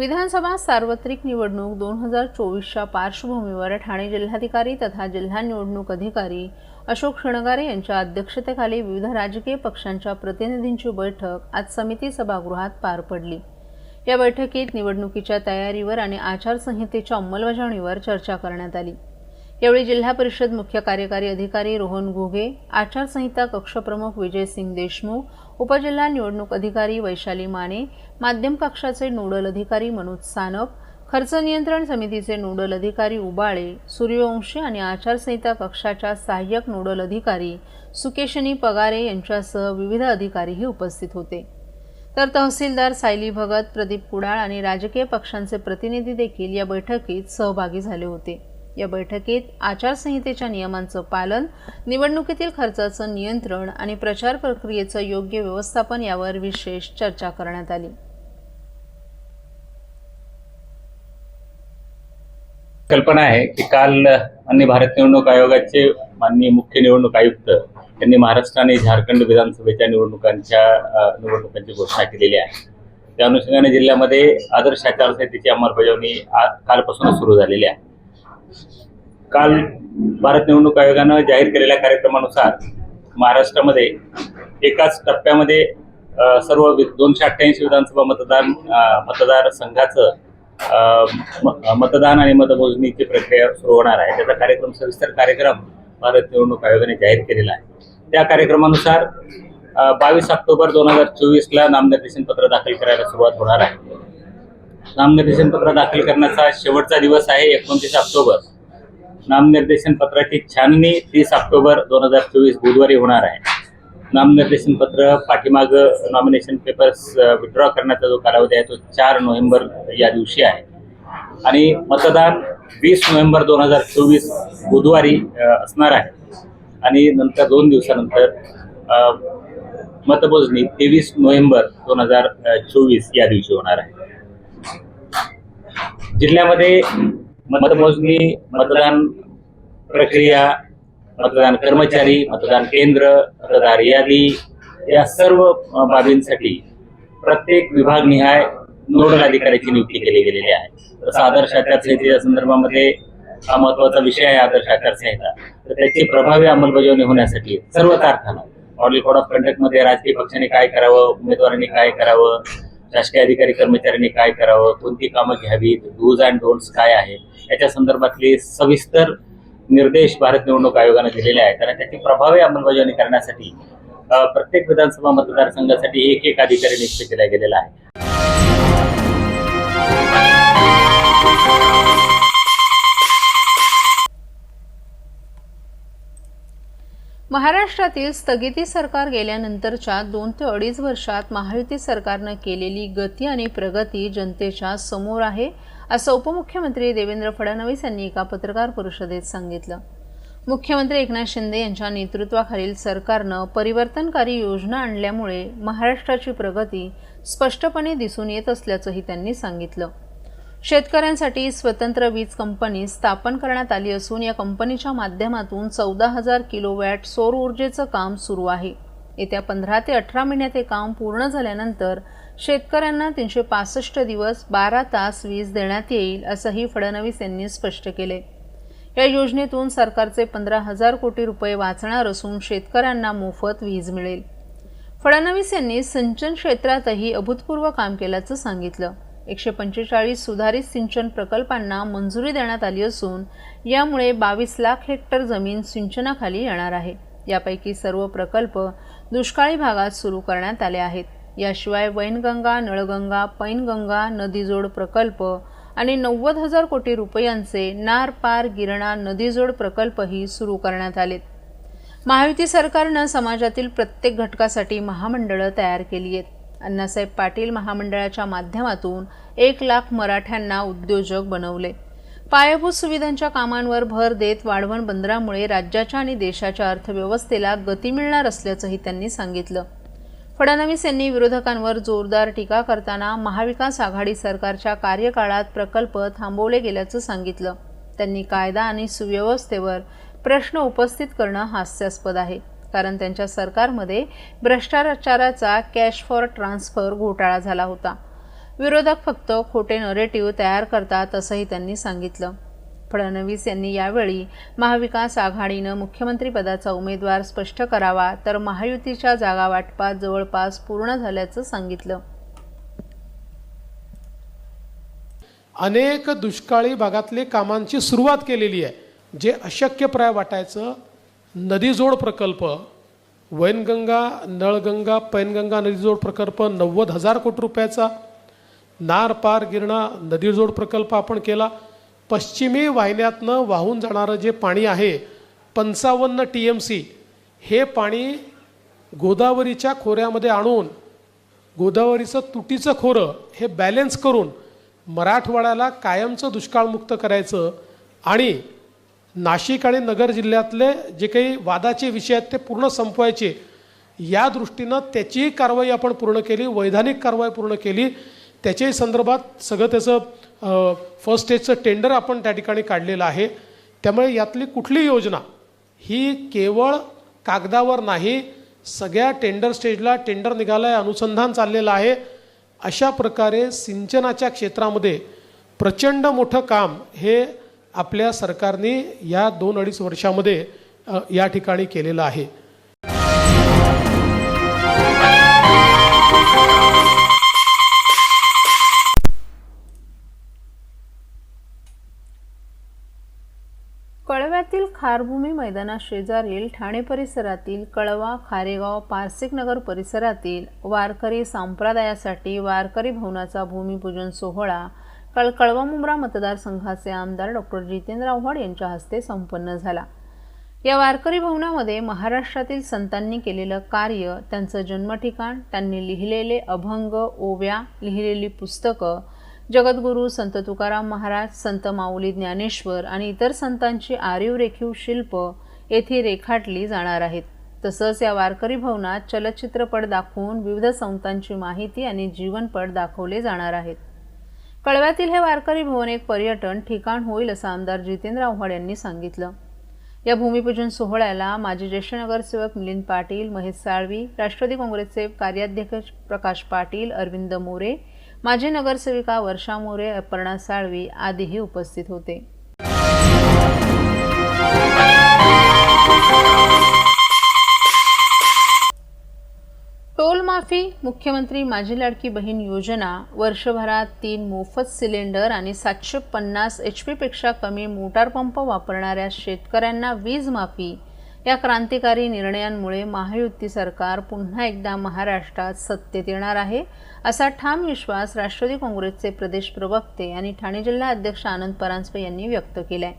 विधानसभा सार्वत्रिक निवडणूक 2024च्या पार्श्वभूमीवर ठाणे जिल्हाधिकारी तथा जिल्हा निवडणूक अधिकारी अशोक क्षणगारे यांच्या अध्यक्षतेखाली विविध राजकीय पक्षांच्या प्रतिनिधींची बैठक आज समिती सभागृहात पार पडली। या बैठकीत निवडणुकीच्या तयारीवर आणि आचारसंहितेच्या अंमलबजावणीवर चर्चा करण्यात आली। यावेळी जिल्हा परिषद मुख्य कार्यकारी अधिकारी रोहन घुगे, आचारसंहिता कक्षप्रमुख विजय सिंग देशमुख, उपजिल्हा निवडणूक अधिकारी वैशाली माने, माध्यम कक्षाचे नोडल अधिकारी मनोज सानप, खर्च नियंत्रण समितीचे नोडल अधिकारी उबाळे, सूर्यवंशी आणि आचारसंहिता कक्षाच्या सहाय्यक नोडल अधिकारी सुकेशनी पगारे यांच्यासह विविध अधिकारीही उपस्थित होते। तर तहसीलदार सायली भगत, प्रदीप कुडाळ आणि राजकीय पक्षांचे प्रतिनिधी देखील या बैठकीत सहभागी झाले होते। या बैठकीत आचारसंहितेच्या नियमांचं पालन, निवडणुकीतील खर्चाचं नियंत्रण आणि प्रचार प्रक्रियेचं योग्य व्यवस्थापन यावर विशेष चर्चा करण्यात आली। कल्पना आहे की काल माननीय भारत निवडणूक आयोगाचे माननीय मुख्य निवडणूक आयुक्त यांनी महाराष्ट्र आणि झारखंड विधानसभेच्या निवडणुकांची घोषणा केलेली आहे। त्या अनुषंगाने जिल्ह्यामध्ये आदर्श आचारसंहितेची अंमलबजावणी कालपासून सुरू झालेली आहे। काल भारत निवडणूक आयोगानं जाहीर केलेल्या कार्यक्रमानुसार महाराष्ट्रामध्ये एकाच टप्प्यामध्ये सर्व 288 विधानसभा मतदारसंघाचं मतदान आणि मतमोजणीची प्रक्रिया सुरू होणार आहे। त्याचा कार्यक्रम सविस्तर कार्यक्रम भारत निवडणूक आयोगाने जाहीर केलेला आहे। त्या कार्यक्रमानुसार 22 ऑक्टोबर 2024ला नामनिर्देशन पत्र दाखल करायला सुरुवात होणार आहे। नामनिर्देशन पत्र दाखल करण्याचा शेवटचा दिवस आहे 29 ऑक्टोबर। नामनिर्देशन पत्राची छाननी 30 ऑक्टोबर 2024 बुधवारी होणार आहे। नामनिर्देशन पत्र पाठीमाग नॉमिनेशन पेपर्स विड्रॉ करण्याचा जो कालावधी आहे तो 4 नोव्हेंबर या दिवशी आहे आणि मतदान 20 नोव्हेंबर 2024 बुधवारी असणार आहे आणि नंतर 2 दिवसानंतर मतमोजणी 23 नोव्हेंबर 2024 या दिवशी होणार आहे। जिल्ह्यामध्ये मतमोजणी, मतदान प्रक्रिया, मतदान कर्मचारी, मतदान केंद्र, मतदार यादी या सर्व बाबींसाठी प्रत्येक विभागनिहाय नोडल अधिकाऱ्याची नियुक्ती केली गेलेली आहे। तसं आदर्श आचारसंहितेच्या संदर्भामध्ये हा महत्त्वाचा विषय आहे आदर्श आचारसंहिता, तर त्याची प्रभावी अंमलबजावणी होण्यासाठी सर्व अर्थानं मॉडेल कोड ऑफ कंडक्टमध्ये राजकीय पक्षांनी काय करावं, उमेदवारांनी काय करावं, शासकीय अधिकारी कर्मचाऱ्यांनी काय करावं, कोणती कामं घ्यावीत, डूज अँड डोंट्स काय आहे याच्या संदर्भातले सविस्तर निर्देश भारत निवडणूक आयोगाने दिलेले आहेत आणि त्याची प्रभावी अंमलबजावणी करण्यासाठी प्रत्येक विधानसभा मतदारसंघासाठी एक अधिकारी नियुक्त केला गेलेला आहे। महाराष्ट्रातील स्थगिती सरकार गेल्यानंतरच्या 2 ते 2.5 वर्षात महायुती सरकारनं केलेली गती आणि प्रगती जनतेच्या समोर आहे, असं उपमुख्यमंत्री देवेंद्र फडणवीस यांनी एका पत्रकार परिषदेत सांगितलं। मुख्यमंत्री एकनाथ शिंदे यांच्या नेतृत्वाखालील सरकारनं परिवर्तनकारी योजना आणल्यामुळे महाराष्ट्राची प्रगती स्पष्टपणे दिसून येत असल्याचंही त्यांनी सांगितलं। शेतकऱ्यांसाठी स्वतंत्र वीज कंपनी स्थापन करण्यात आली असून या कंपनीच्या माध्यमातून 14,000 किलोवॅट सौर ऊर्जेचं काम सुरू आहे। येत्या 15 ते 18 महिन्यात हे काम पूर्ण झाल्यानंतर शेतकऱ्यांना 365 दिवस 12 तास वीज देण्यात येईल, असंही फडणवीस यांनी स्पष्ट केले। या योजनेतून सरकारचे 15,000 कोटी रुपये वाचणार असून शेतकऱ्यांना मोफत वीज मिळेल। फडणवीस यांनी सिंचन क्षेत्रातही अभूतपूर्व काम केल्याचं सांगितलं। 145 सुधारित सिंचन प्रकल्पांना मंजुरी देण्यात आली असून यामुळे 22 लाख हेक्टर जमीन सिंचनाखाली येणार आहे। यापैकी सर्व प्रकल्प दुष्काळी भागात सुरू करण्यात आले आहेत। याशिवाय वैनगंगा, नळगंगा, पैनगंगा नदीजोड प्रकल्प आणि 90,000 कोटी रुपयांचे नार पार गिरणा नदीजोड प्रकल्पही सुरू करण्यात आलेत। महायुती सरकारनं समाजातील प्रत्येक घटकासाठी महामंडळं तयार केली आहेत। अण्णासाहेब पाटील महामंडळाच्या माध्यमातून 1 लाख मराठ्यांना उद्योजक बनवले। पायाभूत सुविधांच्या कामांवर भर देत वाढवण बंदरामुळे राज्याच्या आणि देशाच्या अर्थव्यवस्थेला गती मिळणार असल्याचंही त्यांनी सांगितलं। फडणवीस यांनी विरोधकांवर जोरदार टीका करताना महाविकास आघाडी सरकारच्या कार्यकाळात प्रकल्प थांबवले गेल्याचं सांगितलं। त्यांनी कायदा आणि सुव्यवस्थेवर प्रश्न उपस्थित करणं हास्यास्पद आहे, कारण त्यांच्या सरकारमध्ये भ्रष्टाचाराचा कॅश फॉर ट्रान्सफर घोटाळा झाला होता। विरोधक फक्त खोटे नरेटिव्ह तयार करतात असंही त्यांनी सांगितलं. फडणवीस यांनी यावेळी महाविकास आघाडीनं मुख्यमंत्रीपदाचा उमेदवार स्पष्ट करावा, तर महायुतीच्या जागा वाटपात जवळपास पूर्ण झाल्याचं सांगितलं. अनेक दुष्काळी भागातले कामांची सुरुवात केलेली आहे. जे अशक्यप्राय वाटायचं, नदीजोड प्रकल्प, वैनगंगा, नळगंगा, पैनगंगा नदीजोड प्रकल्प 90,000 कोटी रुपयाचा, नार पार गिरणा नदीजोड प्रकल्प आपण केला. पश्चिमी वाहिन्यातनं वाहून जाणारं जे पाणी आहे 55 TMC, हे पाणी गोदावरीच्या खोऱ्यामध्ये आणून गोदावरीचं तुटीचं खोरं हे बॅलेन्स करून मराठवाड्याला कायमचं दुष्काळमुक्त करायचं आणि नाशिक आणि नगर जिल्ह्यातले जे काही वादाचे विषय आहेत ते पूर्ण संपवायचे, या दृष्टीनं त्याचीही कारवाई आपण पूर्ण केली, वैधानिक कारवाई पूर्ण केली. त्याच्याही संदर्भात सगळं त्याचं फर्स्ट स्टेजचं टेंडर आपण त्या ठिकाणी काढलेलं आहे. त्यामुळे यातली कुठली योजना ही केवळ कागदावर नाही, सगळ्या टेंडर स्टेजला टेंडर निघालं आहे, अनुसंधान चाललेलं आहे. अशा प्रकारे सिंचनाच्या क्षेत्रामध्ये प्रचंड मोठं काम हे आपल्या सरकारने या 2-2.5 वर्षामध्ये या ठिकाणी केलेलं आहे. कळव्यातील खारभूमी मैदानाशेजारील ठाणे परिसरातील कळवा, खारेगाव, पारसिक नगर परिसरातील वारकरी संप्रदायासाठी वारकरी भवनाचा भूमिपूजन सोहळा काल कळवा मुंब्रा मतदारसंघाचे आमदार डॉक्टर जितेंद्र आव्हाड यांच्या हस्ते संपन्न झाला. या वारकरी भवनामध्ये महाराष्ट्रातील संतांनी केलेलं कार्य, त्यांचं जन्मठिकाण, त्यांनी लिहिलेले अभंग, ओव्या, लिहिलेली पुस्तकं, जगद्गुरू संत तुकाराम महाराज, संत माऊली ज्ञानेश्वर आणि इतर संतांची आरीव रेखीव शिल्प येथे रेखाटली जाणार आहेत. तसंच या वारकरी भवनात चलचित्रपट दाखवून विविध संतांची माहिती आणि जीवनपट दाखवले जाणार आहेत. कळव्यातील हे वारकरी भवन एक पर्यटन ठिकाण होईल असं आमदार जितेंद्र आव्हाड यांनी सांगितलं. या भूमिपूजन सोहळ्याला माजी ज्येष्ठ नगरसेवक मिलिंद पाटील, महेश साळवी, राष्ट्रवादी काँग्रेसचे कार्याध्यक्ष प्रकाश पाटील, अरविंद मोरे, माजी नगरसेविका वर्षा मोरे, अपर्णा साळवी आदीही उपस्थित होते. टोल माफी, मुख्यमंत्री माझी लाडकी बहीण योजना, वर्षभरात 3 मोफत सिलेंडर आणि 750 HP पेक्षा कमी मोटार पंप वापरणाऱ्या शेतकऱ्यांना वीज माफी या क्रांतिकारी निर्णयांमुळे महायुती सरकार पुन्हा एकदा महाराष्ट्रात सत्तेत येणार आहे, असा ठाम विश्वास राष्ट्रवादी काँग्रेसचे प्रदेश प्रवक्ते आणि ठाणे जिल्हा अध्यक्ष आनंद परांजपे यांनी व्यक्त केलाय.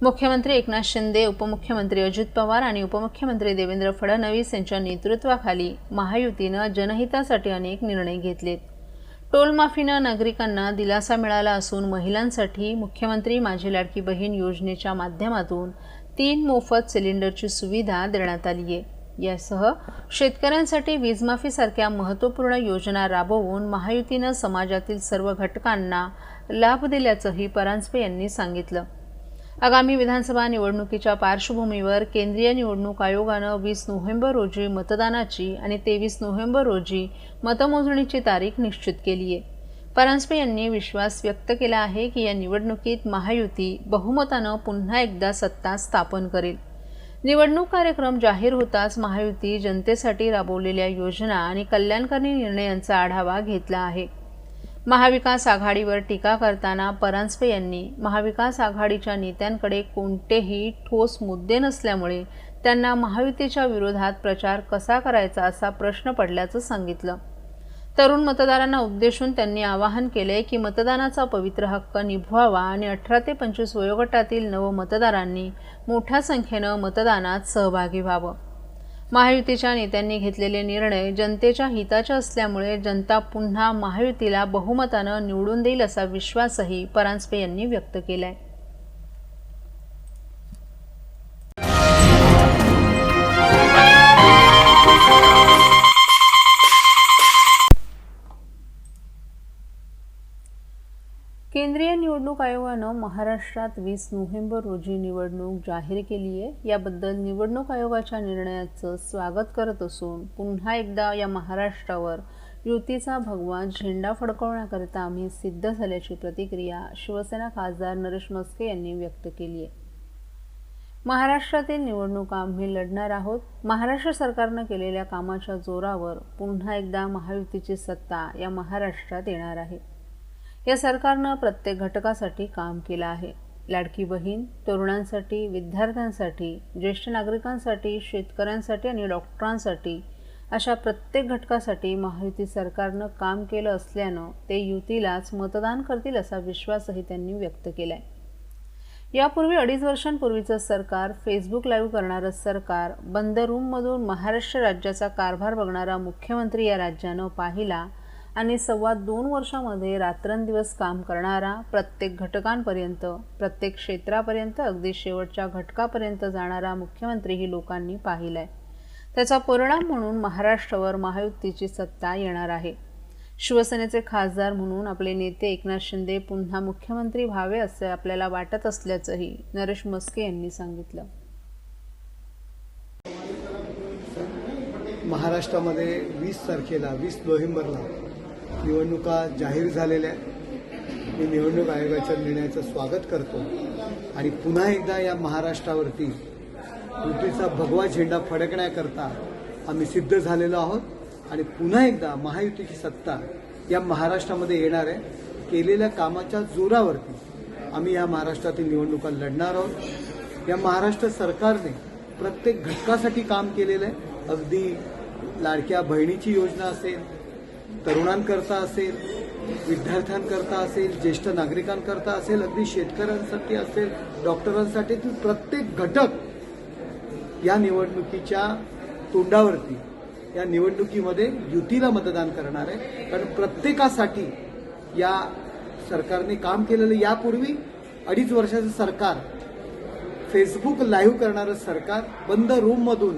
मुख्यमंत्री एकनाथ शिंदे, उपमुख्यमंत्री अजित पवार आणि उपमुख्यमंत्री देवेंद्र फडणवीस यांच्या नेतृत्वाखाली महायुतीनं जनहितासाठी अनेक निर्णय घेतलेत. टोल माफीनं नागरिकांना दिलासा मिळाला असून महिलांसाठी मुख्यमंत्री माझी लाडकी बहीण योजनेच्या माध्यमातून 3 मोफत सिलेंडरची सुविधा देण्यात आली आहे. यासह शेतकऱ्यांसाठी वीजमाफीसारख्या महत्त्वपूर्ण योजना राबवून महायुतीनं समाजातील सर्व घटकांना लाभ दिल्याचंही परांजपे यांनी सांगितलं. आगामी विधानसभा निवडणुकीच्या पार्श्वभूमीवर केंद्रीय निवडणूक आयोगानं 20 नोव्हेंबर रोजी मतदानाची आणि 23 नोव्हेंबर रोजी मतमोजणीची तारीख निश्चित केली आहे. परांजपे यांनी विश्वास व्यक्त केला आहे की या निवडणुकीत महायुती बहुमतानं पुन्हा एकदा सत्ता स्थापन करेल. निवडणूक कार्यक्रम जाहीर होताच महायुती जनतेसाठी राबवलेल्या योजना आणि कल्याणकारी निर्णयांचा आढावा घेतला आहे. महाविकास आघाडीवर टीका करताना परांजपे यांनी महाविकास आघाडीच्या नेत्यांकडे कोणतेही ठोस मुद्दे नसल्यामुळे त्यांना महायुतीच्या विरोधात प्रचार कसा करायचा असा प्रश्न पडल्याचं सांगितलं. तरुण मतदारांना उद्देशून त्यांनी आवाहन केले की मतदानाचा पवित्र हक्क निभवावा आणि 18 ते 25 वयोगटातील नवमतदारांनी मोठ्या संख्येनं मतदानात सहभागी व्हावं. महायुतीच्या नेत्यांनी घेतलेले निर्णय जनतेच्या हिताचे असल्यामुळे जनता पुन्हा महायुतीला बहुमतानं निवडून देईल असा विश्वासही परांजपे यांनी व्यक्त केलाय. केंद्रीय निवडणूक आयोगानं महाराष्ट्रात 20 नोव्हेंबर रोजी निवडणूक जाहीर केली आहे. याबद्दल निवडणूक आयोगाच्या निर्णयाचं स्वागत करत असून पुन्हा एकदा या महाराष्ट्रावर युतीचा भगवा झेंडा फडकवण्याकरिता आम्ही सिद्ध झाल्याची प्रतिक्रिया शिवसेना खासदार नरेश म्हस्के यांनी व्यक्त केली आहे. महाराष्ट्रातील निवडणुका आम्ही लढणार आहोत. महाराष्ट्र सरकारनं केलेल्या कामाच्या जोरावर पुन्हा एकदा महायुतीची सत्ता या महाराष्ट्रात येणार आहे. या सरकारनं प्रत्येक घटकासाठी काम केलं आहे. लाडकी बहीण, तरुणांसाठी, विद्यार्थ्यांसाठी, ज्येष्ठ नागरिकांसाठी, शेतकऱ्यांसाठी आणि डॉक्टरांसाठी अशा प्रत्येक घटकासाठी महायुती सरकारनं काम केलं असल्यानं ते युतीलाच मतदान करतील असा विश्वासही त्यांनी व्यक्त केला आहे. यापूर्वी 2.5 वर्षांपूर्वीचं सरकार, फेसबुक लाईव्ह करणारं सरकार, बंद रूममधून महाराष्ट्र राज्याचा कारभार बघणारा मुख्यमंत्री या राज्यानं पाहिला आणि 2.25 वर्षामध्ये रात्रंदिवस काम करणारा, प्रत्येक घटकांपर्यंत, प्रत्येक क्षेत्रापर्यंत, अगदी शेवटच्या घटकापर्यंत जाणारा मुख्यमंत्रीही लोकांनी पाहिलाय. त्याचा परिणाम म्हणून महाराष्ट्रावर महायुतीची सत्ता येणार आहे. शिवसेनेचे खासदार म्हणून आपले नेते एकनाथ शिंदे पुन्हा मुख्यमंत्री व्हावे असे आपल्याला वाटत असल्याचंही नरेश म्हस्के यांनी सांगितलं. महाराष्ट्रामध्ये 20 तारखेला 20 नोव्हेंबरला निवडणुका जाहीर झालेल्या आहेत. मी निवडणूक आयोगाच्या निर्णयाचं स्वागत करतो आणि पुन्हा एकदा या महाराष्ट्रावरती युतीचा भगवा झेंडा फडकण्याकरता आम्ही सिद्ध झालेलो आहोत आणि पुन्हा एकदा महायुतीची सत्ता या महाराष्ट्रामध्ये येणार आहे. केलेल्या कामाच्या जोरावरती आम्ही या महाराष्ट्रातील निवडणुका लढणार आहोत. या महाराष्ट्र सरकारने प्रत्येक घटकासाठी काम केलेलं आहे. अगदी लाडक्या बहिणीची योजना असेल, तरुणांकरता असेल, विद्यार्थ्यांकरता असेल, ज्येष्ठ नागरिकांकरता असेल, अगदी शेतकऱ्यांसाठी असेल, डॉक्टरांसाठी प्रत्येक घटक या निवडणुकीच्या तोंडावरती या निवडणुकीमध्ये युतीला मतदान करणार आहे. कारण प्रत्येकासाठी या सरकारने काम केलेलं. यापूर्वी 2.5 वर्षाचं सरकार, फेसबुक लाईव्ह करणारं सरकार, बंद रूममधून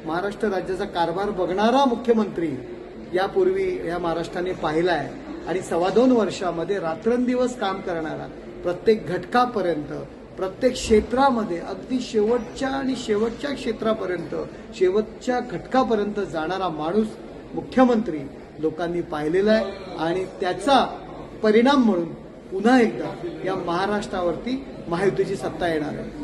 महाराष्ट्र राज्याचा कारभार बघणारा मुख्यमंत्री यापूर्वी या महाराष्ट्राने पाहिला आहे आणि 2.25 वर्षामध्ये रात्रंदिवस काम करणारा, प्रत्येक घटकापर्यंत, प्रत्येक क्षेत्रामध्ये, अगदी शेवटच्या आणि शेवटच्या क्षेत्रापर्यंत, शेवटच्या घटकापर्यंत जाणारा माणूस मुख्यमंत्री लोकांनी पाहिलेला आहे आणि त्याचा परिणाम म्हणून पुन्हा एकदा या महाराष्ट्रावरती महायुतीची सत्ता येणार आहे.